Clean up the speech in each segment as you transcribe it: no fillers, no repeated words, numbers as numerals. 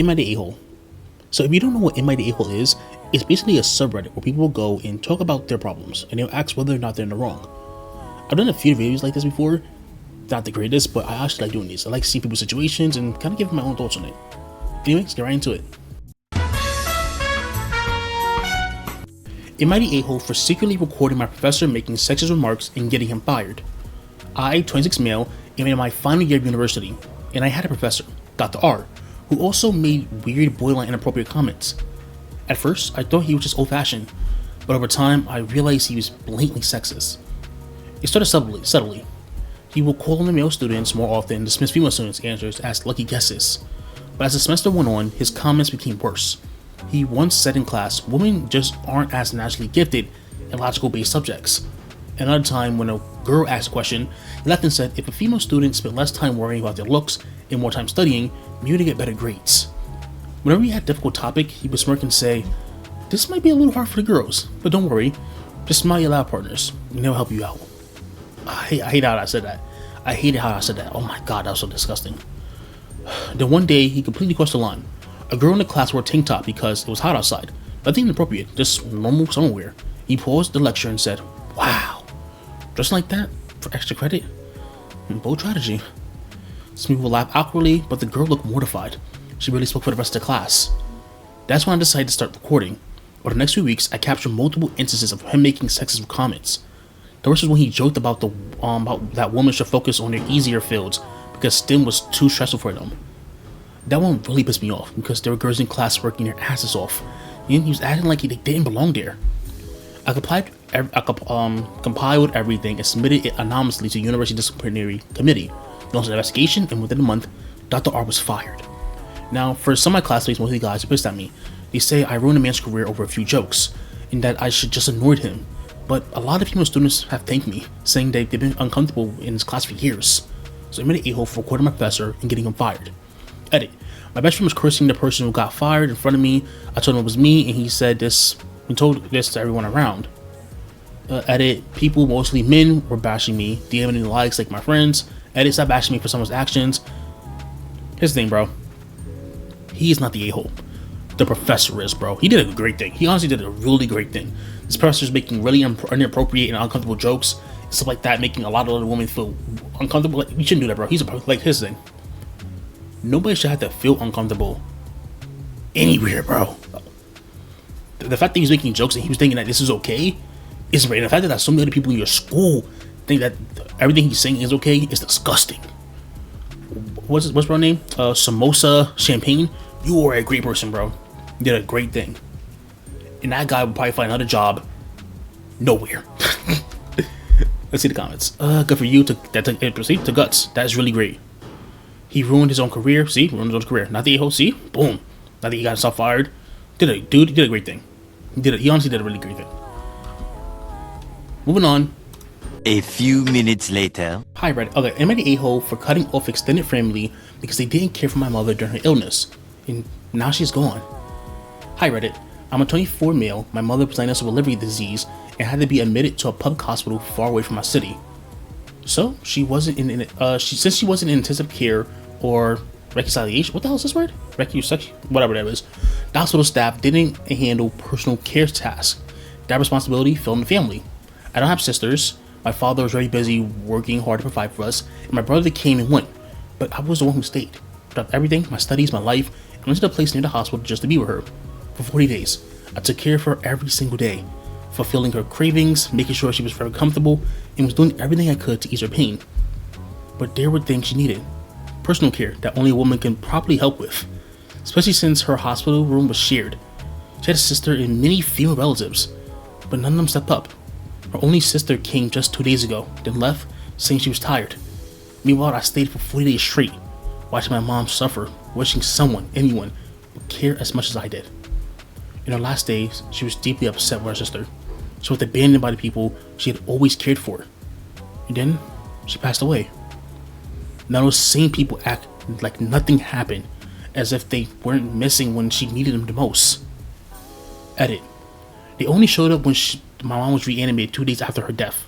Am I the A-hole? So if you don't know what Am I the A-hole is, it's basically a subreddit where people will go and talk about their problems, and they'll ask whether or not they're in the wrong. I've done a few videos like this before, not the greatest, but I actually like doing these. I like seeing people's situations and kind of giving my own thoughts on it. Anyway, let's get right into it. Am I the a-hole for secretly recording my professor making sexist remarks and getting him fired? I, 26 male, am in my final year of university, and I had a professor, Dr. R, who also made weird, borderline inappropriate comments. At first, I thought he was just old-fashioned, but over time, I realized he was blatantly sexist. It started subtly. He would call on the male students more often and dismiss female students' answers as lucky guesses. But as the semester went on, his comments became worse. He once said in class, women just aren't as naturally gifted in logical-based subjects. Another time, when a girl asked a question, he laughed and said if a female student spent less time worrying about their looks and more time studying, maybe they get better grades. Whenever he had a difficult topic, he would smirk and say, this might be a little hard for the girls, but don't worry, just smile your lab partners, and they'll help you out. I hate how I said that. I hated how I said that. Oh my god, that was so disgusting. Then one day, he completely crossed the line. A girl in the class wore a tank top because it was hot outside. Nothing inappropriate, just normal summer wear. He paused the lecture and said, wow, just like that? For extra credit? Bold strategy. Some people laughed awkwardly, but the girl looked mortified. She really spoke for the rest of the class. That's when I decided to start recording. Over the next few weeks, I captured multiple instances of him making sexist comments. The worst was when he joked about about that women should focus on their easier fields because STEM was too stressful for them. That one really pissed me off because there were girls in class working their asses off, and he was acting like they didn't belong there. I compiled everything and submitted it anonymously to the University Disciplinary Committee. Launched an investigation, and within a month, Dr. R was fired. Now, for some of my classmates, mostly guys, are pissed at me. They say I ruined a man's career over a few jokes, and that I should just ignored him. But a lot of female students have thanked me, saying that they've been uncomfortable in this class for years. So I made an a-hole for recording my professor and getting him fired. Edit. My best friend was cursing the person who got fired in front of me. I told him it was me, and he said this and told this to everyone around. Edit. People, mostly men, were bashing me, DMing the likes like my friends. Edit. Stop bashing me for someone's actions. Here's the thing, bro. He is not the a-hole. The professor is, bro. He did a great thing. He honestly did a really great thing. This professor is making really inappropriate and uncomfortable jokes, stuff like that, making a lot of other women feel uncomfortable. Like, you shouldn't do that, bro. He's like his thing. Nobody should have to feel uncomfortable anywhere, bro. The fact that he's making jokes and he was thinking that this is okay is right. And the fact that so many other people in your school think that everything he's saying is okay is disgusting. What's her name? Samosa Champagne. You are a great person, bro. You did a great thing. And that guy would probably find another job nowhere. Let's see the comments. Good for you to proceed to guts. That's really great. He ruined his own career. See, ruined his own career. Not the a-hole. See, boom. Not that he got himself fired. He did a great thing. He honestly did a really great thing. Moving on. A few minutes later. Hi, Reddit. Okay, am I the a-hole for cutting off extended family because they didn't care for my mother during her illness, and now she's gone? Hi, Reddit. I'm a 24 male. My mother was diagnosed with liver disease and had to be admitted to a public hospital far away from my city. So she wasn't since she wasn't in intensive care or reconciliation. What the hell is this word? Whatever that is. The hospital staff didn't handle personal care tasks. That responsibility fell on the family. I don't have sisters. My father was very busy working hard to provide for us, and my brother came and went, but I was the one who stayed. Dropped everything, my studies, my life, and went to the place near the hospital just to be with her. For 40 days, I took care of her every single day, fulfilling her cravings, making sure she was very comfortable, and was doing everything I could to ease her pain. But there were things she needed. Personal care that only a woman can properly help with, especially since her hospital room was shared. She had a sister and many female relatives, but none of them stepped up. Her only sister came just 2 days ago, then left, saying she was tired. Meanwhile, I stayed for 40 days straight, watching my mom suffer, wishing anyone, would care as much as I did. In her last days, she was deeply upset with her sister. She was abandoned by the people she had always cared for. And then, she passed away. Now those same people act like nothing happened, as if they weren't missing when she needed them the most. Edit. They only showed up when my mom was reanimated 2 days after her death.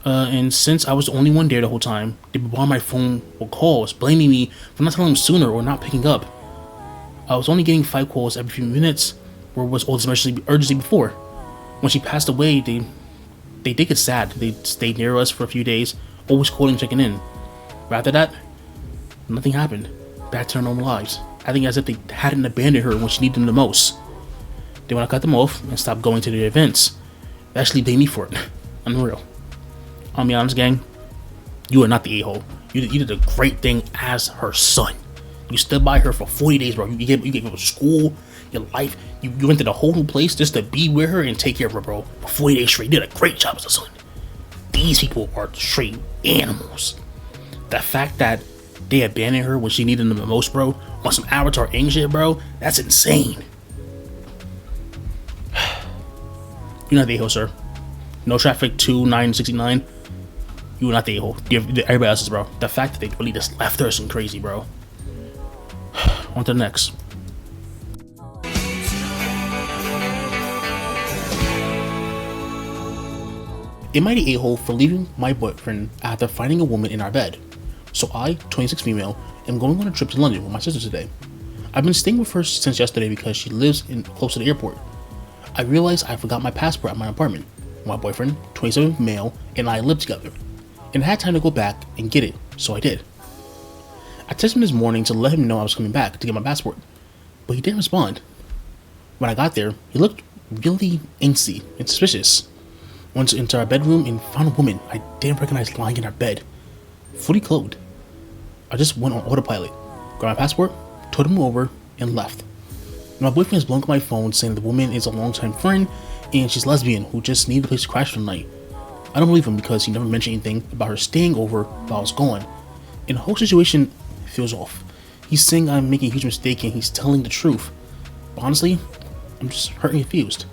And since I was the only one there the whole time, they bombarded my phone with calls, blaming me for not telling them sooner or not picking up. I was only getting 5 calls every few minutes. Where was all this urgency before? When she passed away, they did get sad. They stayed near us for a few days, always calling, checking in. But after that, nothing happened. Back to their normal lives. I think as if they hadn't abandoned her when she needed them the most. Then when I cut them off and stopped going to their events, they actually blamed me for it. Unreal. I'll be honest, gang. You are not the a-hole. You did a great thing as her son. You stood by her for 40 days, bro. You gave her school, your life. You went to the whole new place just to be with her and take care of her, bro. For 40 days straight. You did a great job as a son. These people are straight animals. The fact that they abandoned her when she needed them the most, bro, on some Avatar Aang shit, bro, that's insane. You're not the a-hole, sir. No Traffic 2969. You are not the a-hole. Everybody else is, bro. The fact that they really just left her is some crazy, bro. On to the next. Am I the a-hole for leaving my boyfriend after finding a woman in our bed? So I, 26 female, am going on a trip to London with my sister today. I've been staying with her since yesterday because she lives close to the airport. I realized I forgot my passport at my apartment. My boyfriend, 27 male, and I lived together, and I had time to go back and get it, so I did. I texted him this morning to let him know I was coming back to get my passport, but he didn't respond. When I got there, he looked really angsty and suspicious. Went into our bedroom and found a woman I didn't recognize lying in our bed, fully clothed. I just went on autopilot, grabbed my passport, told him over, and left. My boyfriend has blown up my phone saying the woman is a longtime friend and she's lesbian who just needed a place to crash for the night. I don't believe him because he never mentioned anything about her staying over while I was gone, and the whole situation feels off. He's saying I'm making a huge mistake and he's telling the truth. But honestly, I'm just hurt and confused.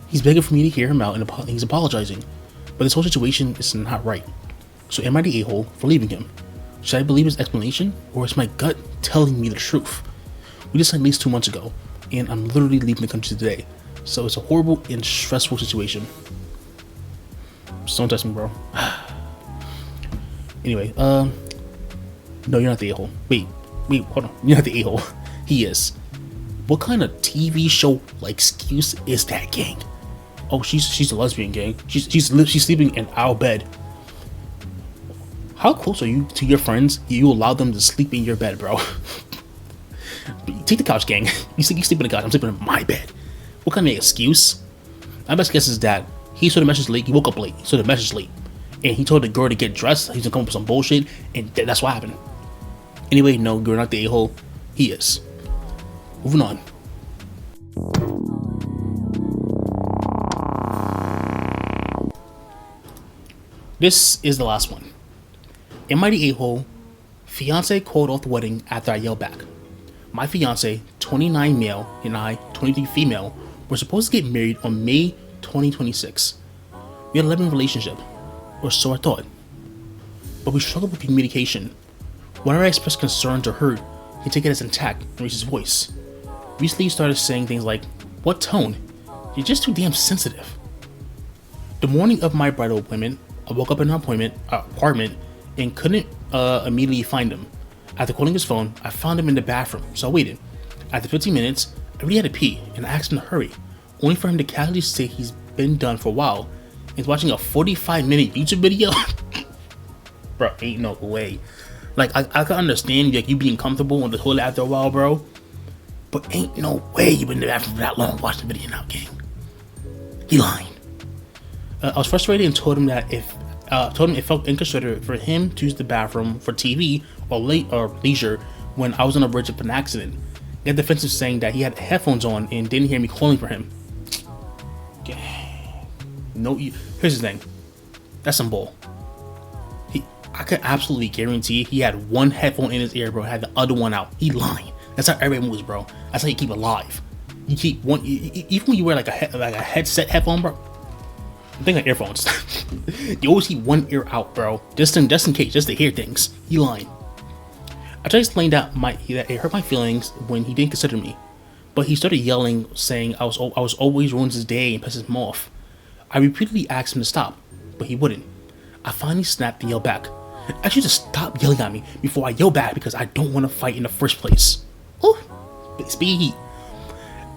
He's begging for me to hear him out and he's apologizing, but this whole situation is not right. So am I the a-hole for leaving him? Should I believe his explanation, or is my gut telling me the truth? We just signed lease 2 months ago, and I'm literally leaving the country today. So it's a horrible and stressful situation. Just don't touch me, bro. Anyway, no, you're not the a-hole. Wait, hold on. You're not the a-hole. He is. What kind of TV show like excuse is that, gang? Oh, she's a lesbian, gang. She's sleeping in our bed. How close are you to your friends? You allow them to sleep in your bed, bro. Take the couch, gang. You sleep in the couch. I'm sleeping in my bed. What kind of excuse? My best guess is that he saw the message late. He woke up late. He saw the message late, and he told the girl to get dressed. He's gonna come up with some bullshit, and that's what happened. Anyway, no, you're not the a-hole. He is. Moving on. This is the last one. Am I the a-hole? Fiance called off the wedding after I yelled back. My fiance, 29 male, and I, 23 female, were supposed to get married on May 2026. We had a 11 relationship, or so I thought. But we struggled with communication. Whenever I expressed concern to her, he'd take it as intact and raise his voice. Recently he started saying things like, "What tone? You're just too damn sensitive." The morning of my bridal appointment, I woke up in our apartment and couldn't immediately find him. After calling his phone, I found him in the bathroom, so I waited. After 15 minutes, I really had to pee and I asked him to hurry, only for him to casually say he's been done for a while and is watching a 45-minute YouTube video. Bro, ain't no way. Like, I can understand like you being comfortable on the toilet after a while, bro, but ain't no way you've been in the bathroom for that long watching the video now, gang. He lying. I was frustrated and told him that it felt inconsiderate for him to use the bathroom for TV or leisure when I was on a bridge of an accident. He got defensive saying that he had headphones on and didn't hear me calling for him. No, here's the thing. That's some bull. I could absolutely guarantee he had one headphone in his ear, bro, had the other one out. He lying. That's how everybody moves, bro. That's how you keep it live. You keep one, even when you wear like a headset headphone, bro. I'm thinking like earphones. You always keep one ear out, bro, just in case, just to hear things. He lying. I tried to explain that it hurt my feelings when he didn't consider me, but he started yelling, saying I was always ruins his day and pisses him off. I repeatedly asked him to stop, but he wouldn't. I finally snapped and yelled back. Actually, just stop yelling at me before I yell back because I don't want to fight in the first place. Oh, speed.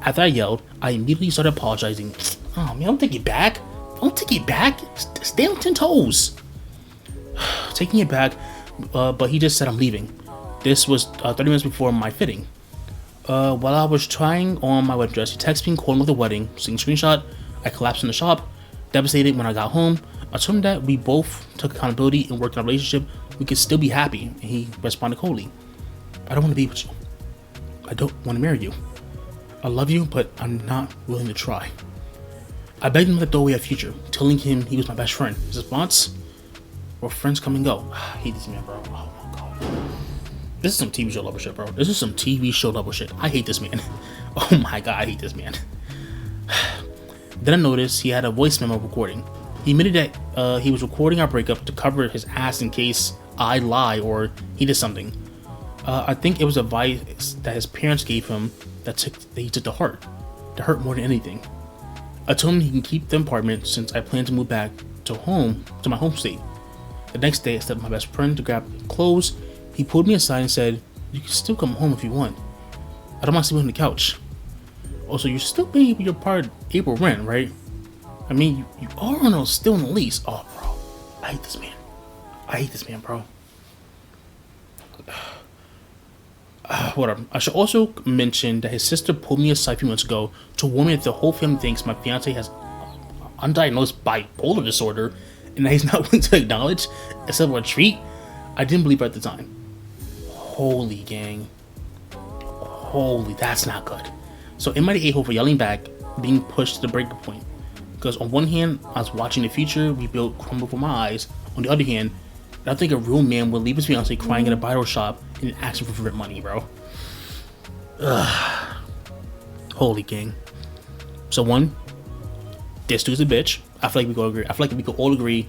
After I yelled, I immediately started apologizing. Oh man, don't take it back. Don't take it back. Stay on 10 toes. Taking it back, but he just said I'm leaving. This was 30 minutes before my fitting. While I was trying on my wedding dress, he texted me calling with the wedding. Seeing screenshot, I collapsed in the shop. Devastated when I got home. I told him that we both took accountability and worked in a relationship. We could still be happy, and he responded coldly. I don't want to be with you. I don't want to marry you. I love you, but I'm not willing to try. I begged him to throw away a future, telling him he was my best friend. His response? Well, friends come and go. I hate this man, bro. Oh my god. This is some TV show level shit, bro. This is some TV show level shit. I hate this man. Oh my god, I hate this man. Then I noticed he had a voice memo recording. He admitted that he was recording our breakup to cover his ass in case I lie or he did something. I think it was advice that his parents gave him that he took to heart. To hurt more than anything. I told him he can keep the apartment since I plan to move back to my home state. The next day, I stepped my best friend to grab clothes. He pulled me aside and said, "You can still come home if you want. I don't mind sleeping on the couch. Also, you're still paying your part of April rent, right? I mean, you are still on the lease." Oh, bro. I hate this man. I hate this man, bro. Whatever. I should also mention that his sister pulled me aside a few months ago to warn me that the whole family thinks my fiance has undiagnosed bipolar disorder and that he's not willing to acknowledge except for a treat. I didn't believe her at the time. Holy gang. Holy, that's not good. So am I the a-hole for yelling back, being pushed to the breaking point? Because on one hand, I was watching the future rebuild crumble before my eyes. On the other hand, I think a real man would leave his fiance crying in a bridal shop and asking for rent money, bro. Ugh. Holy gang. So one, this dude's a bitch. I feel like we could all agree.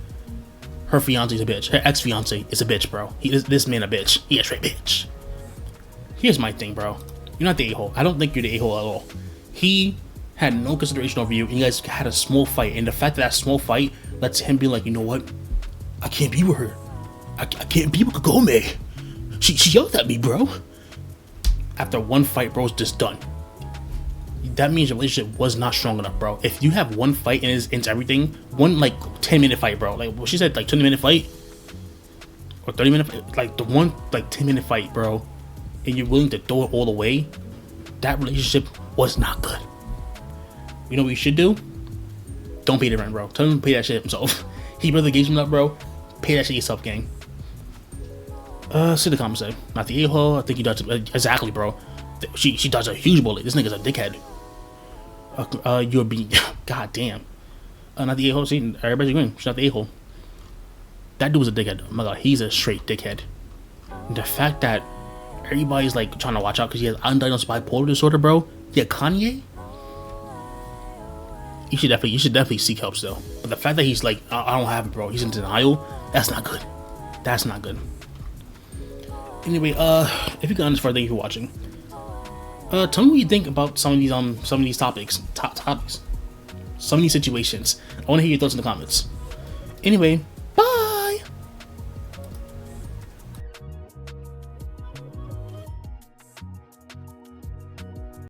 Her fiance's a bitch. Her ex-fiance is a bitch, bro. This man a bitch. He a straight bitch. Here's my thing, bro. You're not the a-hole. I don't think you're the a-hole at all. He had no consideration over you, and you guys had a small fight. And the fact that small fight lets him be like, you know what? I can't be with her. I can't be with Kagome. She yelled at me, bro. After one fight, bro, it's just done. That means your relationship was not strong enough, bro. If you have one fight and it's everything, one like 10-minute fight, bro. Like what she said, like 20-minute fight or 30-minute fight, like the one like 10-minute fight, bro. And you're willing to throw it all away. That relationship was not good. You know what you should do? Don't pay the rent, bro. Tell him to pay that shit himself. He brother engagement up, bro. Pay that shit yourself, gang. See the comments say. Not the a-hole. I think he dodged exactly, bro. She dodged a huge bullet. This nigga's a dickhead. You're being god damn. Not the a-hole. See, everybody's agreeing. She's not the a-hole. That dude was a dickhead. Oh my god, he's a straight dickhead. And the fact that everybody's like trying to watch out because he has undiagnosed bipolar disorder, bro. Yeah, Kanye. You should definitely seek help still. But the fact that he's like, I don't have it, bro. He's in denial. That's not good. That's not good. Anyway, if you got this far, thank you for watching. Tell me what you think about some of these topics, some of these situations. I want to hear your thoughts in the comments. Anyway,